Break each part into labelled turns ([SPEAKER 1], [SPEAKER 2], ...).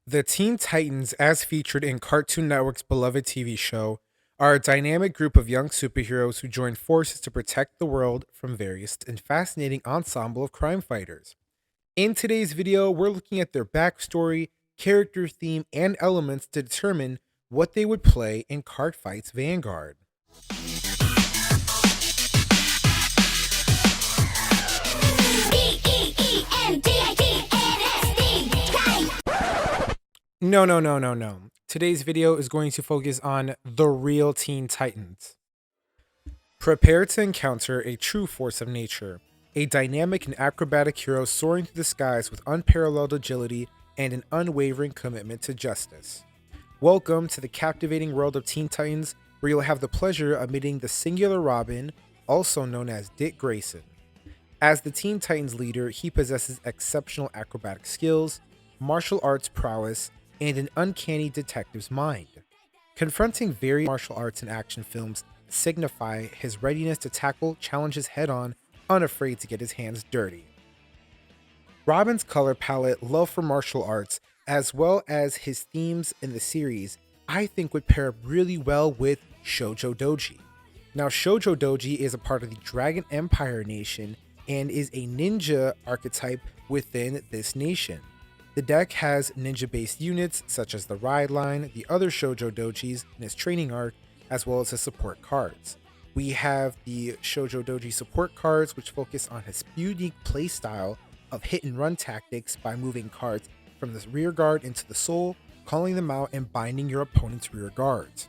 [SPEAKER 1] The Teen Titans, as featured in Cartoon Network's beloved TV show, are a dynamic group of young superheroes who join forces to protect the world from various and fascinating ensemble of crime fighters. In today's video, we're looking at their backstory, character theme, and elements to determine what they would play in Cardfight's Vanguard. No. Today's video is going to focus on the real Teen Titans. Prepare to encounter a true force of nature, a dynamic and acrobatic hero soaring through the skies with unparalleled agility and an unwavering commitment to justice. Welcome to the captivating world of Teen Titans, where you'll have the pleasure of meeting the singular Robin, also known as Dick Grayson. As the Teen Titans leader, he possesses exceptional acrobatic skills, martial arts prowess, and an uncanny detective's mind. Confronting various martial arts and action films signify his readiness to tackle challenges head-on, unafraid to get his hands dirty. Robin's color palette, love for martial arts, as well as his themes in the series, I think would pair really well with Shjodo. Now, Shjodo is a part of the Dragon Empire nation and is a ninja archetype within this nation. The deck has ninja-based units such as the Ride Line, the other Shjodo in his training arc, as well as his support cards. We have the Shjodo support cards, which focus on his unique playstyle of hit and run tactics by moving cards from the rear guard into the soul, calling them out and binding your opponent's rear guards.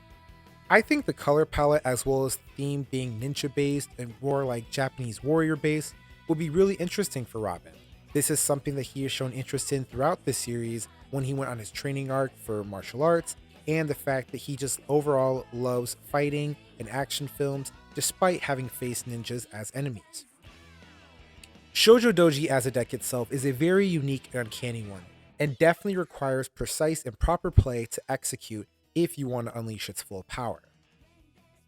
[SPEAKER 1] I think the color palette, as well as the theme being ninja-based and more like Japanese warrior-based, will be really interesting for Robin. This is something that he has shown interest in throughout the series when he went on his training arc for martial arts, and the fact that he just overall loves fighting and action films despite having faced ninjas as enemies. Shjodo as a deck itself is a very unique and uncanny one, and definitely requires precise and proper play to execute if you want to unleash its full power.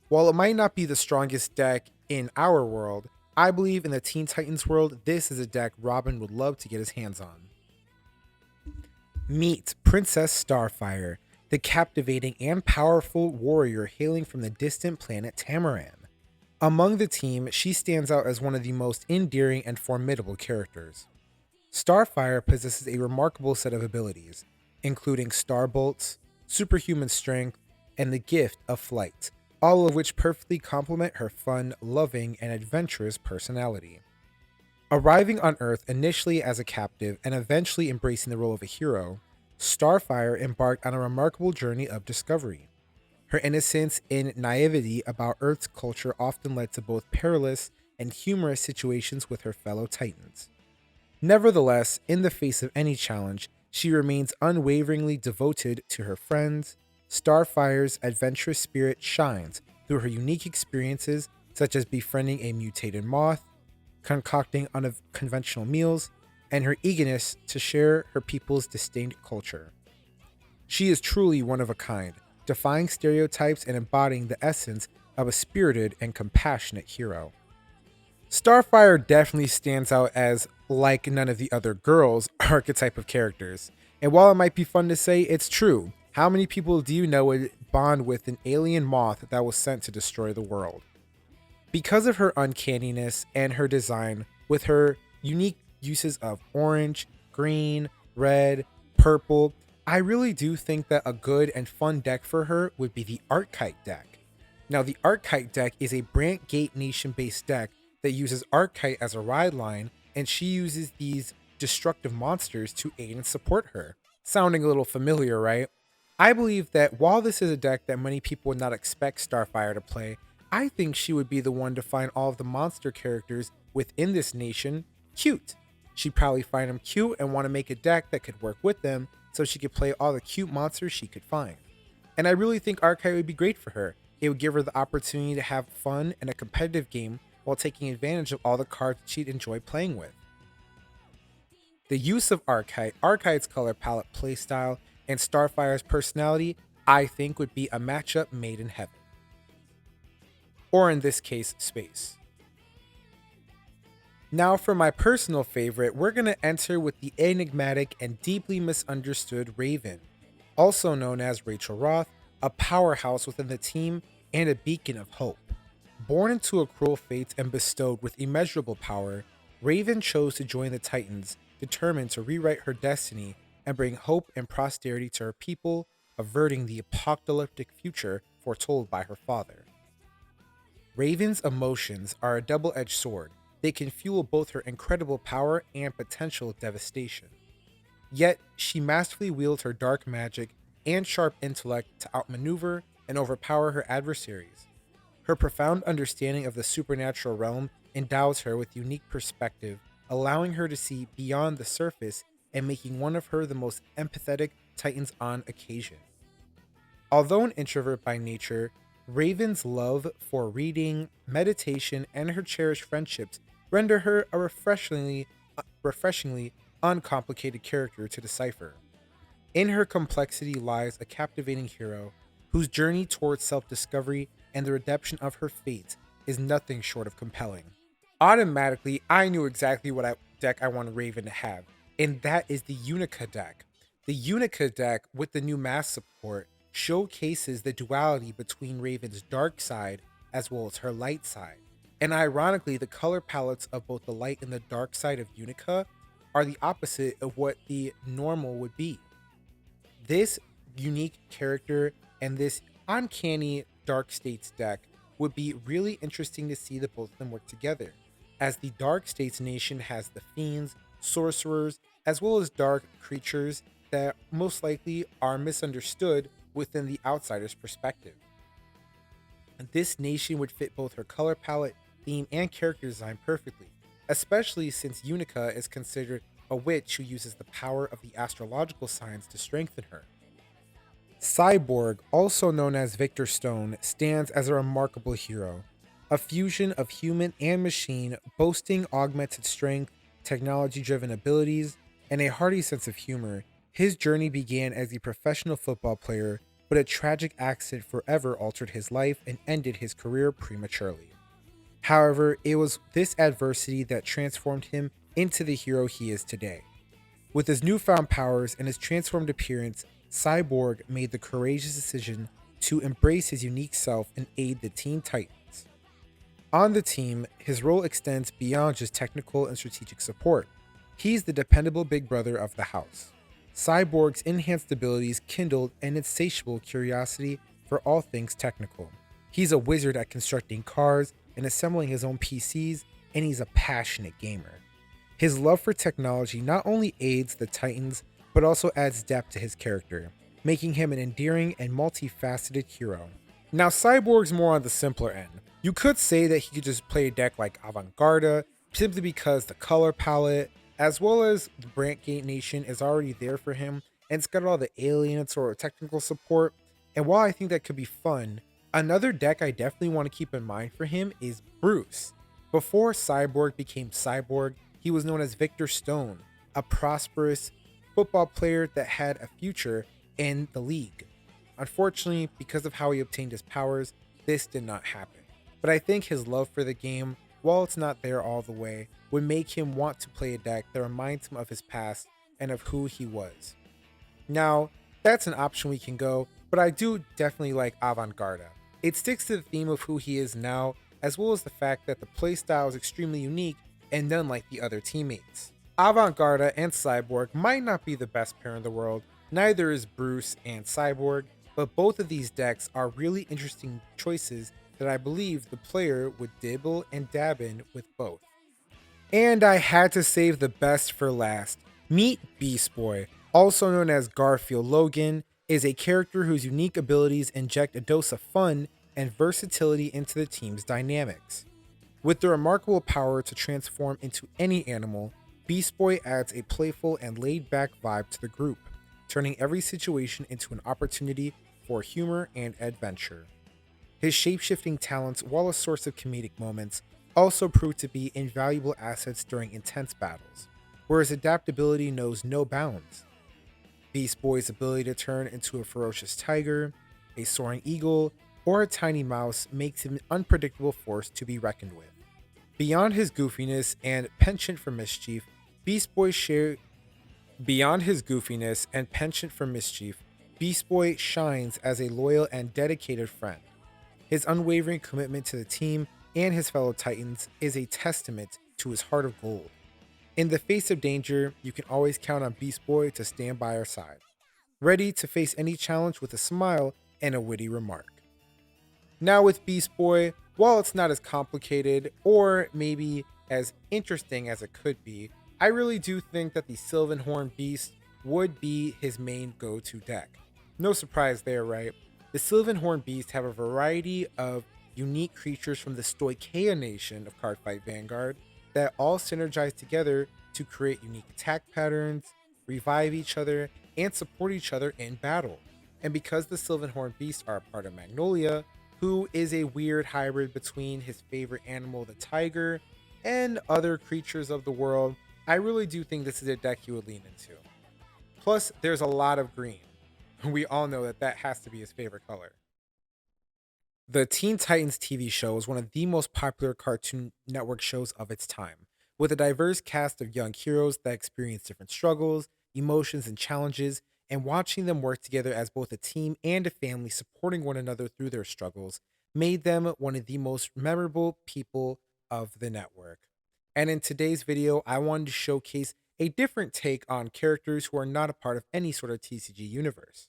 [SPEAKER 1] While it might not be the strongest deck in our world, I believe in the Teen Titans world, this is a deck Robin would love to get his hands on. Meet Princess Starfire, the captivating and powerful warrior hailing from the distant planet Tamaran. Among the team, she stands out as one of the most endearing and formidable characters. Starfire possesses a remarkable set of abilities, including Star Bolts, superhuman strength, and the gift of flight, all of which perfectly complement her fun, loving, and adventurous personality. Arriving on Earth initially as a captive and eventually embracing the role of a hero, Starfire embarked on a remarkable journey of discovery. Her innocence and naivety about Earth's culture often led to both perilous and humorous situations with her fellow Titans. Nevertheless, in the face of any challenge, she remains unwaveringly devoted to her friends. Starfire's adventurous spirit shines through her unique experiences, such as befriending a mutated moth, concocting unconventional meals, and her eagerness to share her people's distinct culture. She is truly one of a kind, defying stereotypes and embodying the essence of a spirited and compassionate hero. Starfire definitely stands out as like none of the other girls' archetype of characters, and while it might be fun to say, it's true. How many people do you know would bond with an alien moth that was sent to destroy the world? Because of her uncanniness and her design, with her unique uses of orange, green, red, purple, I really do think that a good and fun deck for her would be the Archetype deck. Now, the Archetype deck is a Brant Gate Nation-based deck that uses Archetype as a ride line, and she uses these destructive monsters to aid and support her. Sounding a little familiar, right? I believe that while this is a deck that many people would not expect Starfire to play, I think she would be the one to find all of the monster characters within this nation cute. She'd probably find them cute and want to make a deck that could work with them so she could play all the cute monsters she could find. And I really think Archetype would be great for her. It would give her the opportunity to have fun and a competitive game while taking advantage of all the cards she'd enjoy playing with. The use of Archetype, Archetype's color palette playstyle, and Starfire's personality, I think would be a matchup made in heaven. Or in this case, space. Now, for my personal favorite, we're going to enter with the enigmatic and deeply misunderstood Raven, also known as Rachel Roth, a powerhouse within the team and a beacon of hope. Born into a cruel fate and bestowed with immeasurable power, Raven chose to join the Titans, determined to rewrite her destiny and bring hope and prosperity to her people, averting the apocalyptic future foretold by her father. Raven's emotions are a double edged sword. They can fuel both her incredible power and potential devastation. Yet, she masterfully wields her dark magic and sharp intellect to outmaneuver and overpower her adversaries. Her profound understanding of the supernatural realm endows her with unique perspective, allowing her to see beyond the surface and making one of her the most empathetic Titans on occasion. Although an introvert by nature, Raven's love for reading, meditation, and her cherished friendships render her a refreshingly uncomplicated character to decipher. In her complexity lies a captivating hero whose journey towards self-discovery and the redemption of her fate is nothing short of compelling. Automatically, I knew exactly what deck I wanted Raven to have, and that is the Unica deck. The Unica deck, with the new mass support, showcases the duality between Raven's dark side as well as her light side. And ironically, the color palettes of both the light and the dark side of Unica are the opposite of what the normal would be. This unique character and this uncanny Dark States deck would be really interesting to see the both of them work together, as the Dark States nation has the fiends, sorcerers, as well as dark creatures that most likely are misunderstood within the outsider's perspective. This nation would fit both her color palette, theme, and character design perfectly, especially since Unica is considered a witch who uses the power of the astrological signs to strengthen her. Cyborg, also known as Victor Stone, stands as a remarkable hero, a fusion of human and machine, boasting augmented strength, technology-driven abilities, and a hearty sense of humor. His journey began as a professional football player, but a tragic accident forever altered his life and ended his career prematurely. However, it was this adversity that transformed him into the hero he is today. With his newfound powers and his transformed appearance, Cyborg made the courageous decision to embrace his unique self and aid the Teen Titans. On the team, his role extends beyond just technical and strategic support. He's the dependable big brother of the house. Cyborg's enhanced abilities kindled an insatiable curiosity for all things technical. He's a wizard at constructing cars and assembling his own PCs, and he's a passionate gamer. His love for technology not only aids the Titans, but also adds depth to his character, making him an endearing and multifaceted hero. Now, Cyborg's more on the simpler end. You could say that he could just play a deck like Vanguard, simply because the color palette, as well as the Brantgate Nation, is already there for him, and it's got all the alien sort of technical support. And while I think that could be fun, another deck I definitely want to keep in mind for him is Bruce. Before Cyborg became Cyborg, he was known as Victor Stone, a prosperous football player that had a future in the league. Unfortunately, because of how he obtained his powers, this did not happen. But I think his love for the game, while it's not there all the way, would make him want to play a deck that reminds him of his past and of who he was. Now, that's an option we can go, but I do definitely like Vanguard. It sticks to the theme of who he is now, as well as the fact that the playstyle is extremely unique and unlike the other teammates. Vanguard and Cyborg might not be the best pair in the world, neither is Bruce and Cyborg, but both of these decks are really interesting choices that I believe the player would dibble and dab in with both. And I had to save the best for last. Meet Beast Boy, also known as Garfield Logan, is a character whose unique abilities inject a dose of fun and versatility into the team's dynamics. With the remarkable power to transform into any animal, Beast Boy adds a playful and laid-back vibe to the group, turning every situation into an opportunity for humor and adventure. His shape-shifting talents, while a source of comedic moments, also prove to be invaluable assets during intense battles, where his adaptability knows no bounds. Beast Boy's ability to turn into a ferocious tiger, a soaring eagle, or a tiny mouse makes him an unpredictable force to be reckoned with. Beyond his goofiness and penchant for mischief, Beast Boy share Beyond his goofiness and penchant for mischief, Beast Boy shines as a loyal and dedicated friend. His unwavering commitment to the team and his fellow Titans is a testament to his heart of gold. In the face of danger, you can always count on Beast Boy to stand by our side, ready to face any challenge with a smile and a witty remark. Now, with Beast Boy, while it's not as complicated or maybe as interesting as it could be, I really do think that the Sylvan Beast would be his main go to deck. No surprise there, right? The Sylvan Beast have a variety of unique creatures from the Stoicheia nation of Cardfight Vanguard that all synergize together to create unique attack patterns, revive each other, and support each other in battle. And because the Sylvan Beasts are a part of Magnolia, who is a weird hybrid between his favorite animal, the tiger, and other creatures of the world, I really do think this is a deck he would lean into. Plus, there's a lot of green. We all know that that has to be his favorite color. The Teen Titans TV show is one of the most popular Cartoon Network shows of its time, with a diverse cast of young heroes that experience different struggles, emotions, and challenges, and watching them work together as both a team and a family supporting one another through their struggles made them one of the most memorable people of the network. And in today's video, I wanted to showcase a different take on characters who are not a part of any sort of TCG universe.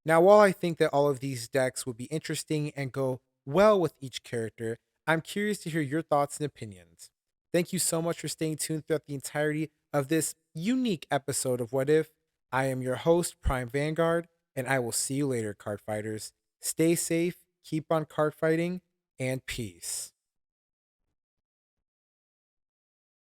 [SPEAKER 1] Now, while I think that all of these decks would be interesting and go well with each character, I'm curious to hear your thoughts and opinions. Thank you so much for staying tuned throughout the entirety of this unique episode of What If. I am your host, Prime Vanguard, and I will see you later, card fighters. Stay safe, keep on card fighting, and peace.